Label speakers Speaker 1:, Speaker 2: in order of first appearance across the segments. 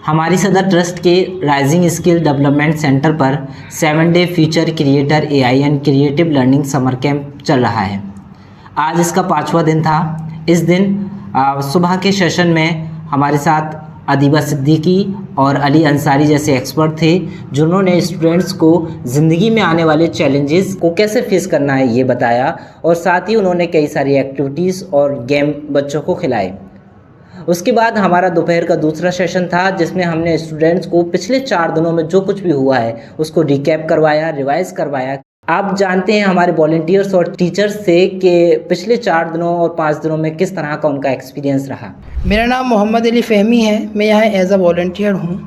Speaker 1: हमारी सदर ट्रस्ट के राइजिंग स्किल डेवलपमेंट सेंटर पर 7 day future creator AI and creative learning summer camp चल रहा है। आज इसका 5वां दिन था। इस दिन सुबह के सेशन में हमारे साथ अदीबा सिद्दीकी और अली अंसारी जैसे एक्सपर्ट थे, जिन्होंने स्टूडेंट्स को ज़िंदगी में आने वाले चैलेंजेस को कैसे फेस करना है ये बताया, और साथ ही उन्होंने कई सारी एक्टिविटीज़ और गेम बच्चों को खिलाए। उसके बाद हमारा दोपहर का दूसरा सेशन था, जिसमें हमने स्टूडेंट्स को पिछले 4 दिनों में जो कुछ भी हुआ है उसको रिकैप करवाया, रिवाइज करवाया। आप जानते हैं हमारे वॉलंटियर्स और टीचर्स से कि पिछले 4 दिनों और 5 दिनों में किस तरह का उनका एक्सपीरियंस रहा।
Speaker 2: मेरा नाम मोहम्मद अली फ़हमी है। मैं यहाँ एज अ वॉलंटियर हूँ।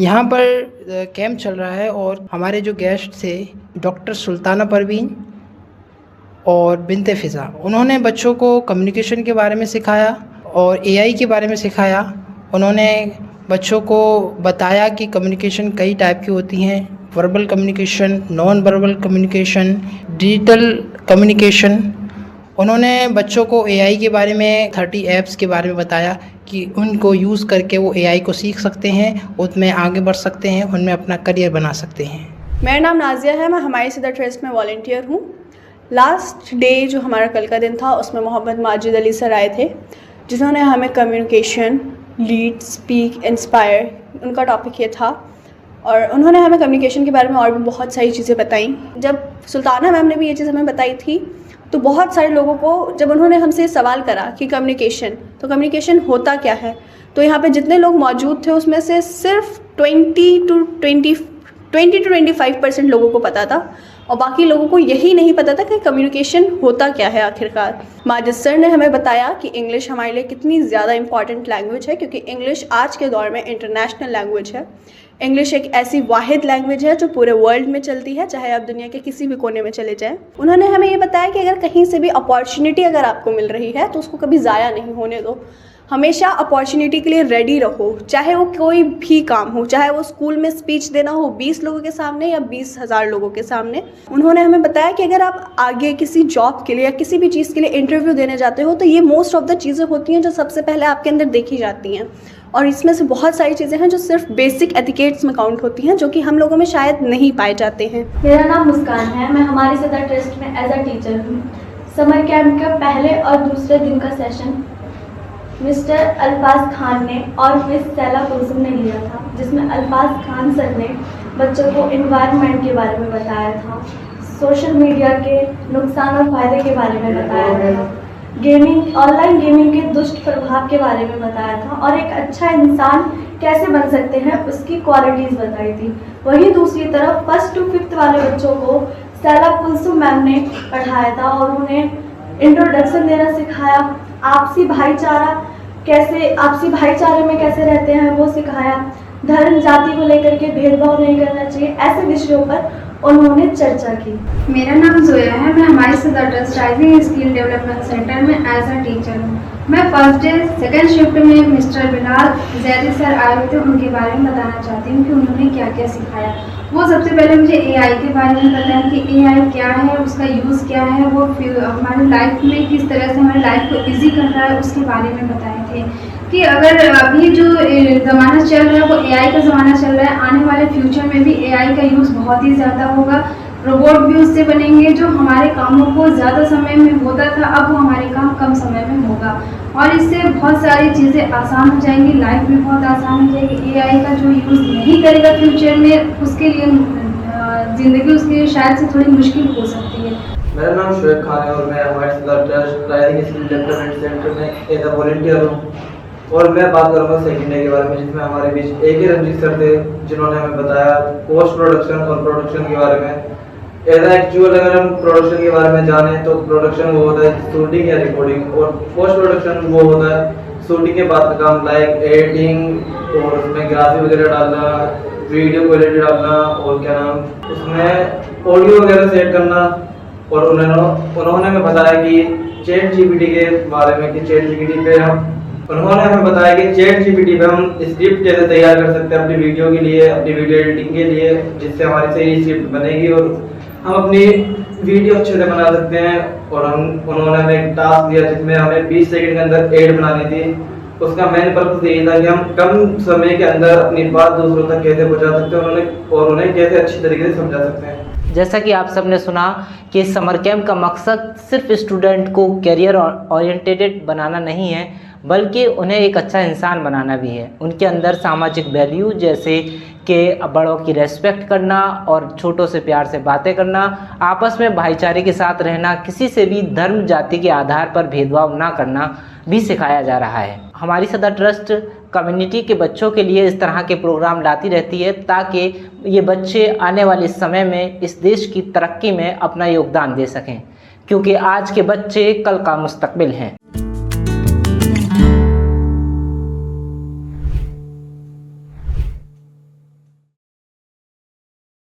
Speaker 2: यहाँ पर कैंप चल रहा है और हमारे जो गेस्ट थे डॉक्टर सुल्ताना परवीन और बिनते फ़िज़ा, उन्होंने बच्चों को कम्युनिकेशन के बारे में सिखाया और एआई के बारे में सिखाया। उन्होंने बच्चों को बताया कि कम्युनिकेशन कई टाइप की होती हैं, verbal communication, non verbal communication, digital communication. उन्होंने बच्चों को एआई के बारे में 30 ऐप्स के बारे में बताया कि उनको यूज़ करके वो एआई को सीख सकते हैं, उसमें आगे बढ़ सकते हैं, उनमें अपना करियर बना सकते हैं।
Speaker 3: मेरा नाम नाजिया है, मैं हमारी सदर ट्रस्ट में वॉलंटियर हूँ। लास्ट डे जो हमारा कल का दिन था उसमें मोहम्मद माजिद अली सर आए थे, जिन्होंने हमें कम्युनिकेशन, लीड, स्पीक, इंस्पायर, उनका टॉपिक ये था और उन्होंने हमें कम्युनिकेशन के बारे में और भी बहुत सारी चीज़ें बताई। जब सुल्ताना मैम ने भी ये चीज़ हमें बताई थी तो बहुत सारे लोगों को, जब उन्होंने हमसे सवाल करा कि कम्युनिकेशन होता क्या है, तो यहाँ पे जितने लोग मौजूद थे उसमें से सिर्फ 20 to 25% लोगों को पता था और बाकी लोगों को यही नहीं पता था कि कम्युनिकेशन होता क्या है आखिरकार। माजिद सर ने हमें बताया कि इंग्लिश हमारे लिए कितनी ज़्यादा इम्पॉर्टेंट लैंग्वेज है, क्योंकि इंग्लिश आज के दौर में इंटरनेशनल लैंग्वेज है। इंग्लिश एक ऐसी वाहिद लैंग्वेज है जो पूरे वर्ल्ड में चलती है, चाहे आप दुनिया के किसी भी कोने में चले जाएं। उन्होंने हमें ये बताया कि अगर कहीं से भी अपॉर्चुनिटी अगर आपको मिल रही है तो उसको कभी ज़ाया नहीं होने दो। हमेशा अपॉर्चुनिटी के लिए रेडी रहो, चाहे वो कोई भी काम हो, चाहे वो स्कूल में स्पीच देना हो 20 लोगों के सामने या 20,000 लोगों के सामने। उन्होंने हमें बताया कि अगर आप आगे किसी जॉब के लिए या किसी भी चीज़ के लिए इंटरव्यू देने जाते हो तो ये मोस्ट ऑफ द चीज़ें होती हैं जो सबसे पहले आपके अंदर देखी जाती हैं, और इसमें से बहुत सारी चीज़ें हैं जो सिर्फ बेसिक एटिकेट्स में काउंट होती हैं, जो कि हम लोगों में शायद नहीं पाए जाते हैं।
Speaker 4: मेरा नाम मुस्कान है, मैं हमारी सदर ट्रस्ट में एज अ टीचर हूँ। समर कैंप का पहले और दूसरे दिन का सेशन मिस्टर अल्फाज खान ने और मिस सैला कुलसुम ने लिया था, जिसमें अल्फाज खान सर ने बच्चों को एनवायरनमेंट के बारे में बताया था, सोशल मीडिया के नुकसान और फ़ायदे के बारे में बताया था, गेमिंग, ऑनलाइन गेमिंग के दुष्ट प्रभाव के बारे में बताया था, और एक अच्छा इंसान कैसे बन सकते हैं उसकी क्वालिटीज़ बताई थी। वहीं दूसरी तरफ 1st to 5th वाले बच्चों को सैला कुलसुम मैम ने पढ़ाया था और उन्हें इंट्रोडक्शन देना सिखाया, आपसी भाईचारे में कैसे रहते हैं वो सिखाया, धर्म जाति को लेकर के भेदभाव नहीं करना चाहिए, ऐसे विषयों पर उन्होंने चर्चा की।
Speaker 5: मेरा नाम जोया है, मैं हमारी सदर trust rising skill development centre में एज अ टीचर हूँ। मैं फर्स्ट डे सेकंड शिफ्ट में मिस्टर बिलाल जैदी सर आए थे, उनके बारे में बताना चाहती हूँ कि उन्होंने क्या क्या सिखाया। वो सबसे पहले मुझे एआई के बारे में बताया कि एआई क्या है, उसका यूज़ क्या है, वो हमारी लाइफ में किस तरह से हमारी लाइफ को ईजी कर रहा है, उसके बारे में बताए थे कि अगर अभी जो ज़माना चल रहा है वो एआई का ज़माना चल रहा है, आने वाले फ्यूचर में भी एआई का यूज़ बहुत ही ज़्यादा होगा। रोबोट भी उससे बनेंगे, जो हमारे कामों को ज़्यादा समय में होता था अब वो हमारे काम कम समय में होगा, और इससे बहुत सारी चीज़ें आसान हो जाएंगी, लाइफ भी बहुत आसान हो जाएगी। एआई का जो यूज़ नहीं करेगा फ्यूचर में, उसके लिए ज़िंदगी उसकी शायद से थोड़ी मुश्किल हो सकती है।
Speaker 6: मेरा नाम शुएब खान है और मैं हमारे सदर trust rising skill development centre में एज अ वॉलंटियर हूँ, और मैं बात करूँगा सेकंड डे के बारे में, जिसमें हमारे बीच एक ही रंजीत सर थे, जिन्होंने हमें बताया पोस्ट प्रोडक्शन और प्रोडक्शन के बारे में। एक्चुअल अगर हम प्रोडक्शन के बारे में जाने तो प्रोडक्शन वो होता है शूटिंग या रिकॉर्डिंग, और पोस्ट प्रोडक्शन वो होता है शूटिंग के बाद का काम, लाइक एडिटिंग और उसमें ग्राफिक वगैरह डालना, वीडियो क्वालिटी डालना, और क्या नाम उसमें ऑडियो वगैरह सेट करना। और उन्होंने हमें बताया कि चैट जीपीटी के बारे में, कि चैट जीपीटी पे उन्होंने हमें बताया कि चैट जीपीटी पे हम स्क्रिप्ट कैसे तैयार कर सकते हैं अपनी वीडियो के लिए, अपनी वीडियो एडिटिंग के लिए, जिससे हमारी सही स्क्रिप्ट बनेगी और हम अपनी वीडियो अच्छे से बना सकते हैं। और उन्होंने हमें एक टास्क दिया जिसमें हमें 20 सेकंड के अंदर एड बनानी थी, उसका मेन पर्पस यही था कि हम कम समय के अंदर अपनी बात दूसरों तक कैसे पहुंचा सकते हैं उन्हें कैसे अच्छी तरीके से समझा सकते हैं।
Speaker 1: जैसा कि आप सबने सुना कि समर कैंप का मकसद सिर्फ स्टूडेंट को कैरियर ओरिएंटेड बनाना नहीं है, बल्कि उन्हें एक अच्छा इंसान बनाना भी है। उनके अंदर सामाजिक वैल्यू जैसे कि बड़ों की रेस्पेक्ट करना और छोटों से प्यार से बातें करना, आपस में भाईचारे के साथ रहना, किसी से भी धर्म जाति के आधार पर भेदभाव ना करना भी सिखाया जा रहा है। हमारी सदर ट्रस्ट कम्युनिटी के बच्चों के लिए इस तरह के प्रोग्राम लाती रहती है ताकि ये बच्चे आने वाले समय में इस देश की तरक्की में अपना योगदान दे सकें, क्योंकि आज के बच्चे कल का मुस्तकबिल हैं।